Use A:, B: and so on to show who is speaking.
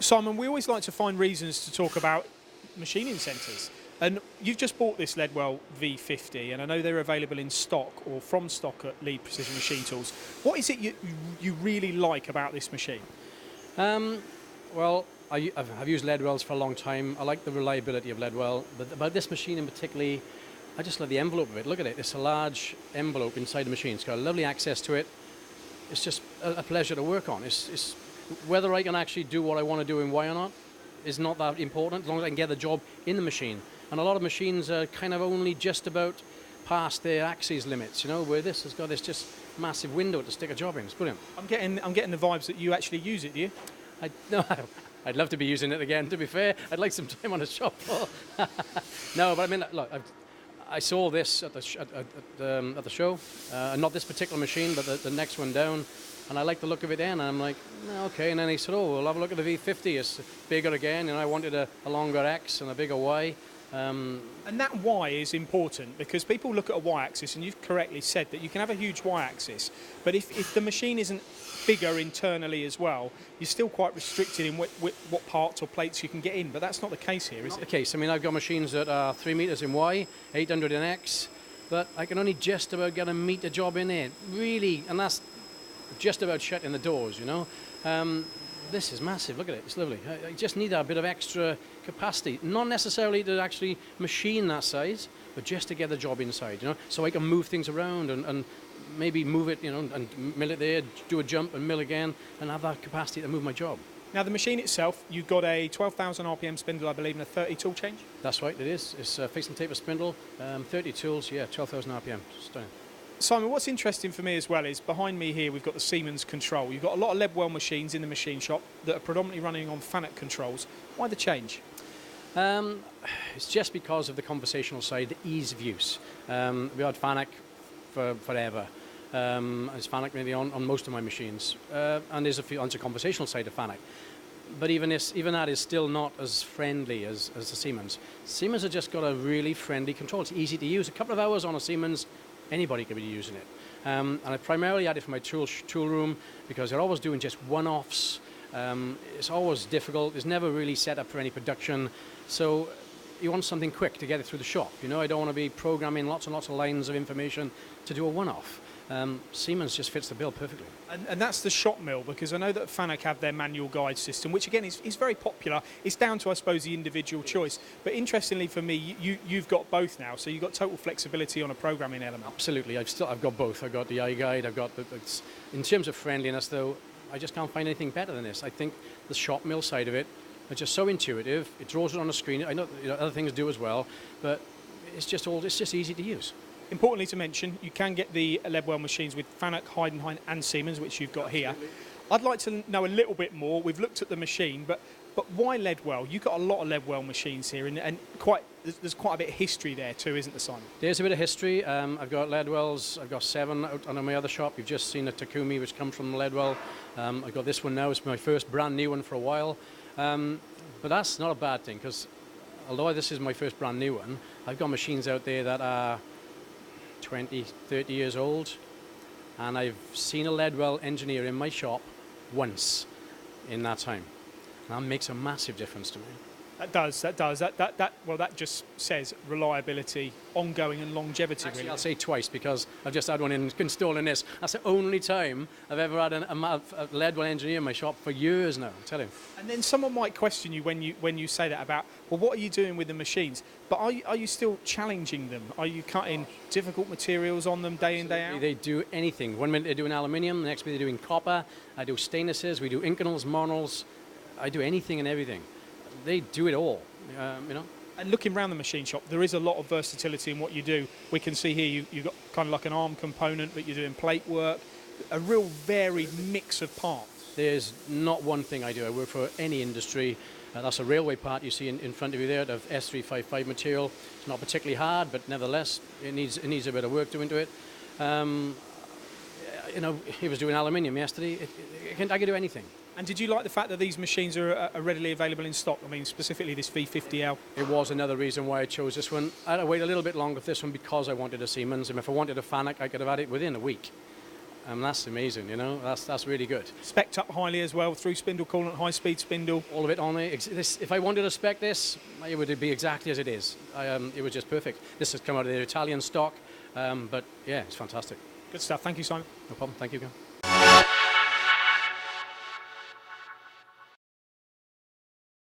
A: Simon, we always like to find reasons to talk about machining centres. And you've just bought this Leadwell V50, and I know they're available in stock or from stock at Lead Precision Machine Tools. What is it you really like about this machine?
B: Well, I've used Leadwells for a long time. I like the reliability of Leadwell, but about this machine in particular, I just love the envelope of it. Look at it. It's a large envelope inside the machine. It's got lovely access to it. It's just a pleasure to work on. It's whether I can actually do what I want to do and why or not is not that important, as long as I can get the job in the machine. And a lot of machines are kind of only just about past their axis limits, you know, where this has got this just massive window to stick a job in. It's brilliant.
A: I'm getting the vibes that you actually use it, do you?
B: No, I'd love to be using it again, to be fair. I'd like some time on a shop floor. No, but I mean, look, I saw this at the show, not this particular machine, but the next one down, and I like the look of it then, and I'm like, no, okay, and then he said, oh, we'll have a look at the V50, it's bigger again, and I wanted a longer X and a bigger Y.
A: And that Y is important because people look at a Y-axis, and you've correctly said that you can have a huge Y-axis, but if the machine isn't bigger internally as well, you're still quite restricted in what parts or plates you can get in, but that's not the case here, is it?
B: Not the case. I mean, I've got machines that are 3 meters in Y, 800 in X, but I can only just about get a meter job in there, really, and that's just about shutting the doors, you know. This is massive, look at it, it's lovely. I just need a bit of extra capacity, not necessarily to actually machine that size, but just to get the job inside, you know, so I can move things around and maybe move it, you know, and mill it there, do a jump and mill again, and have that capacity to move my job.
A: Now the machine itself, you've got a 12,000 RPM spindle, I believe, and a 30 tool change?
B: That's right, it is. It's a fixed and taper spindle, 30 tools, yeah, 12,000 RPM. Stunning.
A: Simon, what's interesting for me as well is behind me here we've got the Siemens control. You've got a lot of Leadwell machines in the machine shop that are predominantly running on FANUC controls. Why the change?
B: It's just because of the conversational side, the ease of use. We had FANUC for forever. It's FANUC really on most of my machines. And there's a conversational side of FANUC. But even that is still not as friendly as the Siemens. Siemens have just got a really friendly control. It's easy to use. A couple of hours on a Siemens, anybody could be using it. And I primarily had it for my tool room because they're always doing just one-offs. It's always difficult. It's never really set up for any production. So you want something quick to get it through the shop. You know, I don't want to be programming lots and lots of lines of information to do a one-off. Siemens just fits the bill perfectly.
A: And that's the shop mill, because I know that FANUC have their manual guide system, which again is very popular. It's down to, I suppose, the individual choice. But interestingly for me, you've got both now, so you've got total flexibility on a programming element.
B: Absolutely, I've got both. I've got the iGuide, I've got in terms of friendliness though, I just can't find anything better than this. I think the shop mill side of it is just so intuitive. It draws it on a screen. I know, you know, other things do as well, but it's just easy to use.
A: Importantly to mention, you can get the Leadwell machines with FANUC, Heidenhain and Siemens, which you've got here. I'd like to know a little bit more. We've looked at the machine, but why Leadwell? You've got a lot of Leadwell machines here, and there's quite a bit of history there too, isn't there, Simon?
B: There's a bit of history. I've got Leadwells. I've got 7 out on my other shop. You've just seen a Takumi, which comes from Leadwell. I've got this one now. It's my first brand new one for a while. But that's not a bad thing, because although this is my first brand new one, I've got machines out there that are 20, 30 years old, and I've seen a Leadwell engineer in my shop once in that time. And that makes a massive difference to me.
A: That does. Well, that just says reliability, ongoing and longevity.
B: Actually,
A: really.
B: I'll say twice, because I've just had one installing this. That's the only time I've ever had a Leadwell engineer in my shop for years now, I'm telling you.
A: And then someone might question you when you say that about, well, what are you doing with the machines? But are you still challenging them? Are you cutting difficult materials on them day in, day out?
B: They do anything. One minute they're doing aluminium, the next minute they're doing copper. I do stainlesses, we do Inconels, Monels. I do anything and everything. They do it all, you know.
A: And looking around the machine shop, there is a lot of versatility in what you do. We can see here you've got kind of like an arm component, but you're doing plate work, a real varied mix of parts.
B: There's not one thing I do. I work for any industry. That's a railway part you see in front of you there, of S355 material. It's not particularly hard, but nevertheless, it needs a bit of work to into it. You know, he was doing aluminium yesterday. I can do anything.
A: And did you like the fact that these machines are readily available in stock? I mean, specifically this V50L.
B: It was another reason why I chose this one. I had to wait a little bit longer for this one because I wanted a Siemens. And if I wanted a FANUC, I could have had it within a week. That's amazing, you know, that's really good.
A: Spec'd up highly as well, through spindle coolant, high speed spindle.
B: All of it on there. If I wanted to spec this, it would be exactly as it is. It was just perfect. This has come out of their Italian stock, but yeah, it's fantastic.
A: Good stuff. Thank you, Simon.
B: No problem. Thank you.